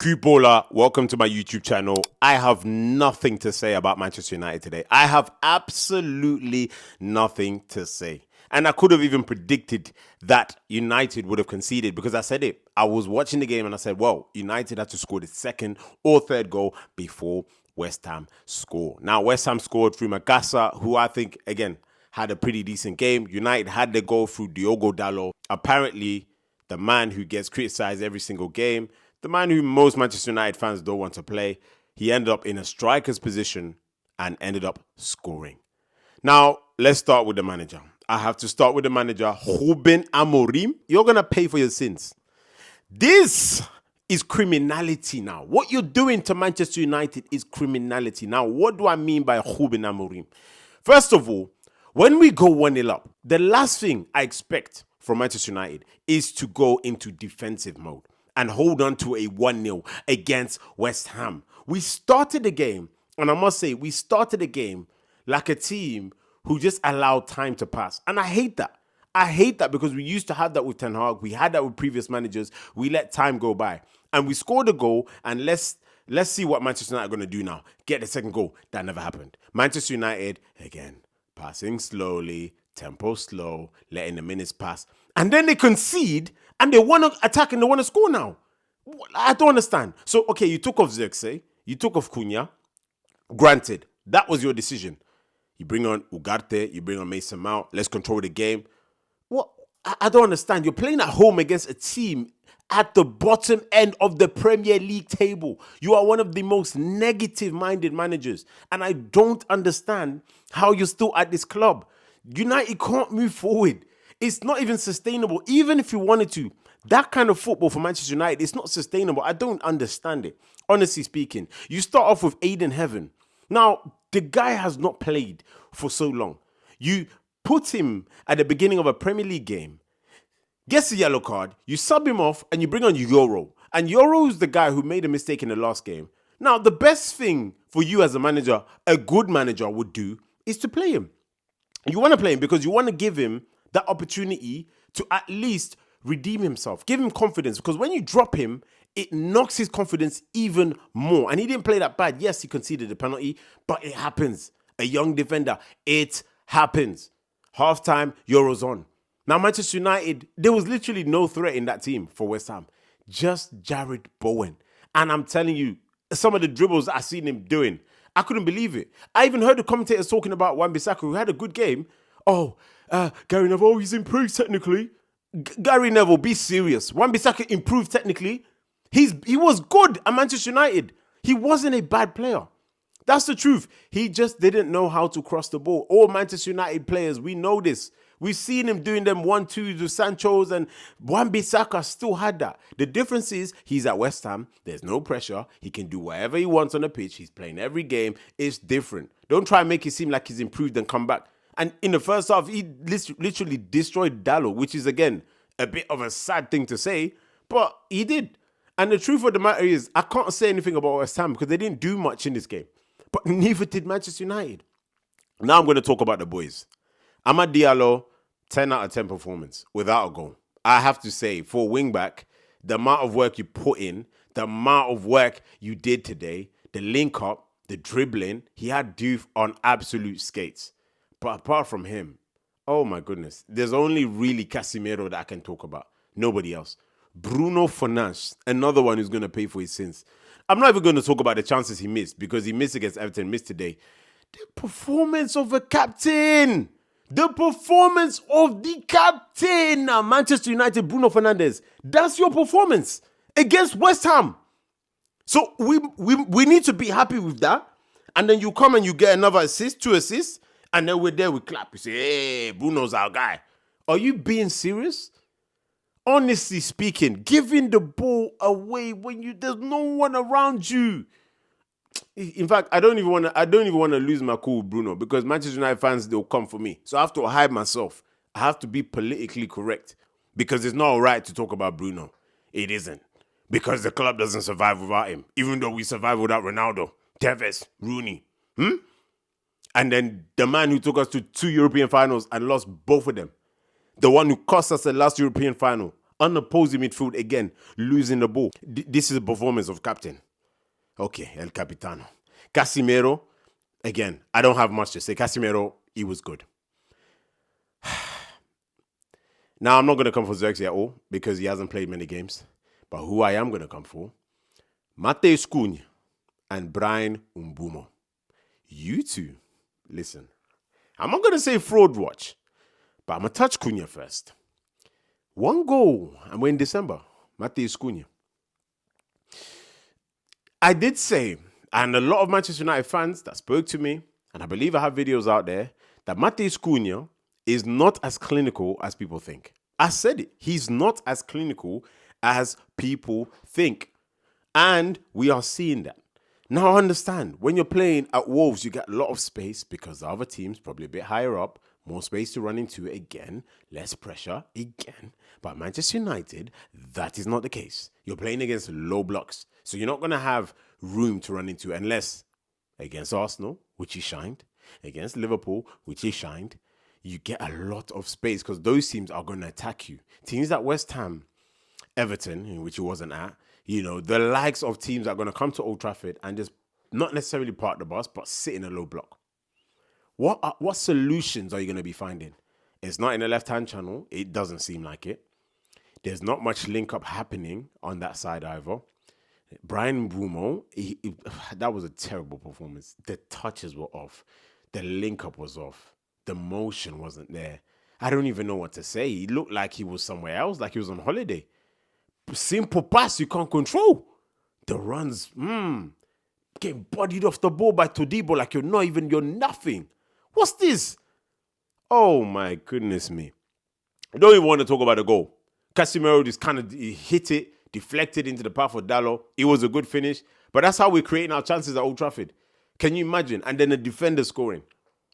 Cupola, welcome to my YouTube channel. I have nothing to say about Manchester United today. I have absolutely nothing to say. And I could have even predicted that United would have conceded because I said it. I was watching the game and I said, well, United had to score the second or third goal before West Ham score. Now, West Ham scored through Magassa, who I think, again, had a pretty decent game. United had the goal through Diogo Dalot. Apparently, the man who gets criticized every single game, the man who most Manchester United fans don't want to play, he ended up in a striker's position and ended up scoring. Now, let's start with the manager. I have to start with the manager, Ruben Amorim. You're going to pay for your sins. This is criminality now. What you're doing to Manchester United is criminality. Now, what do I mean by Ruben Amorim? First of all, when we go 1-0 up, the last thing I expect from Manchester United is to go into defensive mode and hold on to a 1-0 against West Ham. We started the game, and I must say, we started the game like a team who just allowed time to pass. And I hate that. I hate that because we used to have that with Ten Hag. We had that with previous managers. We let time go by. And we scored a goal, and let's see what Manchester United are going to do now. Get the second goal. That never happened. Manchester United, again, passing slowly, tempo slow, letting the minutes pass. And then they concede, and they want to attack, and they want to score now. I don't understand. So, okay, you took off Zirkzee, you took off Cunha. Granted, that was your decision. You bring on Ugarte, you bring on Mason Mount. Let's control the game. What? I don't understand. You're playing at home against a team at the bottom end of the Premier League table. You are one of the most negative-minded managers. And I don't understand how you're still at this club. United can't move forward. It's not even sustainable. Even if you wanted to, that kind of football for Manchester United, it's not sustainable. I don't understand it. Honestly speaking, you start off with Aiden Heaven. Now, the guy has not played for so long. You put him at the beginning of a Premier League game, gets a yellow card, you sub him off, and you bring on Euro. And Euro is the guy who made a mistake in the last game. Now, the best thing for you as a manager, a good manager would do, is to play him. You want to play him because you want to give him that opportunity to at least redeem himself. Give him confidence, because when you drop him, it knocks his confidence even more. And he didn't play that bad. Yes, he conceded the penalty, but it happens. A young defender, it happens. Halftime, Euro's on. Now, Manchester United, there was literally no threat in that team for West Ham. Just Jared Bowen. And I'm telling you, some of the dribbles I seen him doing, I couldn't believe it. I even heard the commentators talking about Wan-Bissaka, who had a good game. Gary Neville, he's improved technically. Gary Neville, be serious. Wan-Bissaka improved technically. He was good at Manchester United. He wasn't a bad player. That's the truth. He just didn't know how to cross the ball. All Manchester United players, we know this. We've seen him doing them 1-2 to Sancho's, and Wan-Bissaka still had that. The difference is he's at West Ham. There's no pressure. He can do whatever he wants on the pitch. He's playing every game. It's different. Don't try and make it seem like he's improved and come back. And in the first half, he literally destroyed Dalot, which is, again, a bit of a sad thing to say, but he did. And the truth of the matter is, I can't say anything about West Ham because they didn't do much in this game. But neither did Manchester United. Now I'm going to talk about the boys. Amad Diallo, 10 out of 10 performance, without a goal. I have to say, for wing-back, the amount of work you put in, the amount of work you did today, the link-up, the dribbling, he had Diouf on absolute skates. But apart from him, oh my goodness, there's only really Casemiro that I can talk about. Nobody else. Bruno Fernandes, another one who's going to pay for his sins. I'm not even going to talk about the chances he missed because he missed against Everton, missed today. The performance of the captain. The performance of the captain. Now, Manchester United, Bruno Fernandes. That's your performance against West Ham. So we need to be happy with that. And then you come and you get another assist, 2 assists. And then we're there, we clap. We say, hey, Bruno's our guy. Are you being serious? Honestly speaking, giving the ball away when there's no one around you. In fact, I don't even want to lose my cool with Bruno because Manchester United fans, they'll come for me. So I have to hide myself. I have to be politically correct because it's not all right to talk about Bruno. It isn't. Because the club doesn't survive without him. Even though we survive without Ronaldo, Tevez, Rooney. And then the man who took us to 2 European finals and lost both of them. The one who cost us the last European final. Unopposing midfield again, losing the ball. This is a performance of captain. Okay, El Capitano. Casemiro, again, I don't have much to say. Casemiro, he was good. Now, I'm not going to come for Xerxes at all because he hasn't played many games. But who I am going to come for, Matheus Cunha and Brian Umbumo. You two, listen, I'm not going to say fraud watch, but I'm going to touch Cunha first. 1 goal, and we're in December. Matheus Cunha. I did say, and a lot of Manchester United fans that spoke to me, and I believe I have videos out there, that Matheus Cunha is not as clinical as people think. I said it. He's not as clinical as people think. And we are seeing that. Now, understand, when you're playing at Wolves, you get a lot of space because the other team's probably a bit higher up, more space to run into again, less pressure again. But Manchester United, that is not the case. You're playing against low blocks. So you're not going to have room to run into unless against Arsenal, which he shined, against Liverpool, which he shined, you get a lot of space because those teams are going to attack you. Teams like West Ham, Everton, in which he wasn't at, the likes of teams that are going to come to Old Trafford and just not necessarily park the bus, but sit in a low block. What solutions are you going to be finding? It's not in the left-hand channel. It doesn't seem like it. There's not much link-up happening on that side either. Brian Brumo, that was a terrible performance. The touches were off. The link-up was off. The motion wasn't there. I don't even know what to say. He looked like he was somewhere else, like he was on holiday. Simple pass you can't control. The runs, getting bodied off the ball by Todibo like you're nothing. What's this? Oh my goodness me. I don't even want to talk about the goal. Casemiro just kind of hit it, deflected into the path of Dalot. It was a good finish, but that's how we're creating our chances at Old Trafford. Can you imagine? And then the defender scoring.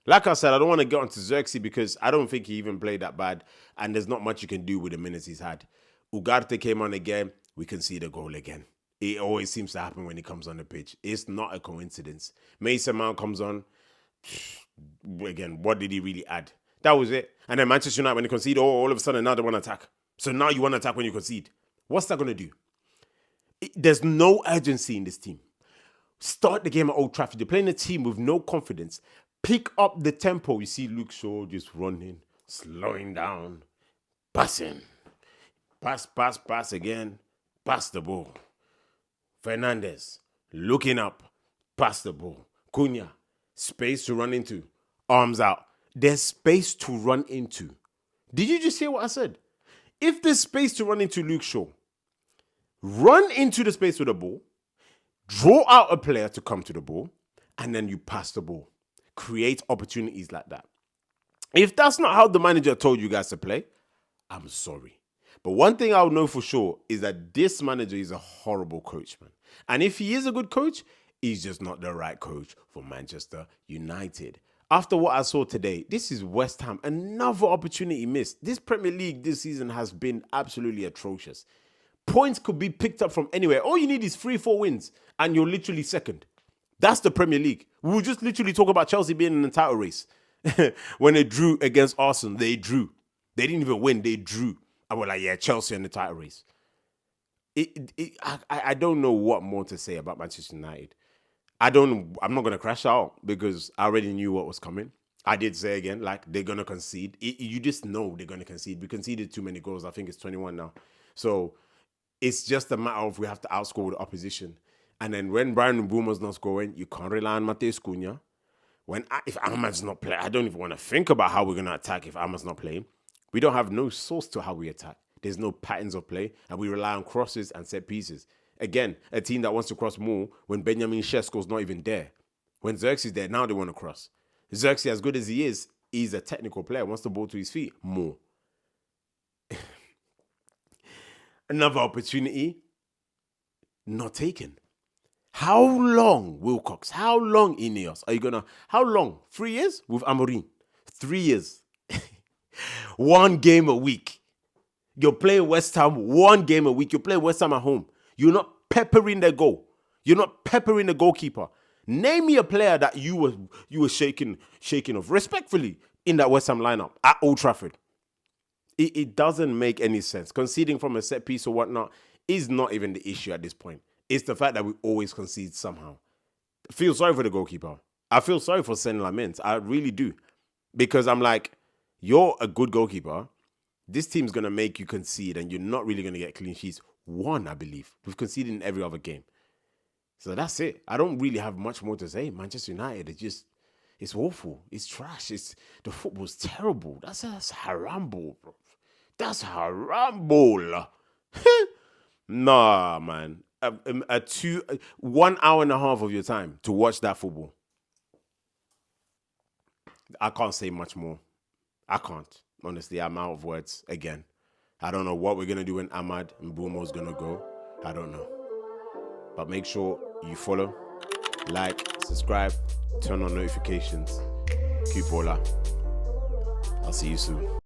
Like I said, I don't want to get onto Xerxes because I don't think he even played that bad, and there's not much you can do with the minutes he's had. Ugarte came on again. We can see the goal again. It always seems to happen when he comes on the pitch. It's not a coincidence. Mason Mount comes on. Again, what did he really add? That was it. And then Manchester United, when they concede, all of a sudden now they want to attack. So now you want to attack when you concede. What's that going to do? There's no urgency in this team. Start the game at Old Trafford. You're playing a team with no confidence. Pick up the tempo. You see Luke Shaw just running, slowing down, passing. Pass again. Pass the ball. Fernandes, looking up. Pass the ball. Cunha, space to run into. Arms out. There's space to run into. Did you just hear what I said? If there's space to run into Luke Shaw, run into the space with the ball, draw out a player to come to the ball, and then you pass the ball. Create opportunities like that. If that's not how the manager told you guys to play, I'm sorry. But one thing I'll know for sure is that this manager is a horrible coach, man. And if he is a good coach, he's just not the right coach for Manchester United. After what I saw today, this is West Ham. Another opportunity missed. This Premier League this season has been absolutely atrocious. Points could be picked up from anywhere. All you need is 3-4 wins, and you're literally second. That's the Premier League. We will just literally talk about Chelsea being in the title race. When they drew against Arsenal, they drew. They didn't even win, they drew. I was like, yeah, Chelsea in the title race. I don't know what more to say about Manchester United. I'm not going to crash out because I already knew what was coming. I did say again, like, they're going to concede. You just know they're going to concede. We conceded too many goals. I think it's 21 now. So it's just a matter of we have to outscore the opposition. And then when Brian Mbeumo's not scoring, you can't rely on Matheus Cunha. If Ahmad's not playing, I don't even want to think about how we're going to attack if Ahmad's not playing. We don't have no source to how we attack. There's no patterns of play, and we rely on crosses and set pieces. Again, a team that wants to cross more when Benjamin Sesko's not even there. When Xerxes is there, now they want to cross. Xerxes, as good as he is, he's a technical player, wants the ball to his feet more. Another opportunity, not taken. How long, Wilcox? How long, Ineos? How long? 3 years with Amorim? 3 years. 1 game a week. You're playing West Ham 1 game a week. You're playing West Ham at home. You're not peppering the goal. You're not peppering the goalkeeper. Name me a player that you were shaking off respectfully in that West Ham lineup at Old Trafford. It doesn't make any sense. Conceding from a set piece or whatnot is not even the issue at this point. It's the fact that we always concede somehow. I feel sorry for the goalkeeper. I feel sorry for Sen Lamens. I really do. Because I'm like, you're a good goalkeeper. This team's going to make you concede and you're not really going to get clean sheets. One, I believe. We've conceded in every other game. So that's it. I don't really have much more to say. Manchester United, it's awful. It's trash. The football's terrible. That's haramble, bro. That's haramble. Nah, man. 1 hour and a half of your time to watch that football. I can't say much more. I can't. Honestly, I'm out of words again. I don't know what we're going to do when Ahmad and Bumo's going to go. I don't know. But make sure you follow, like, subscribe, turn on notifications. Kupola. I'll see you soon.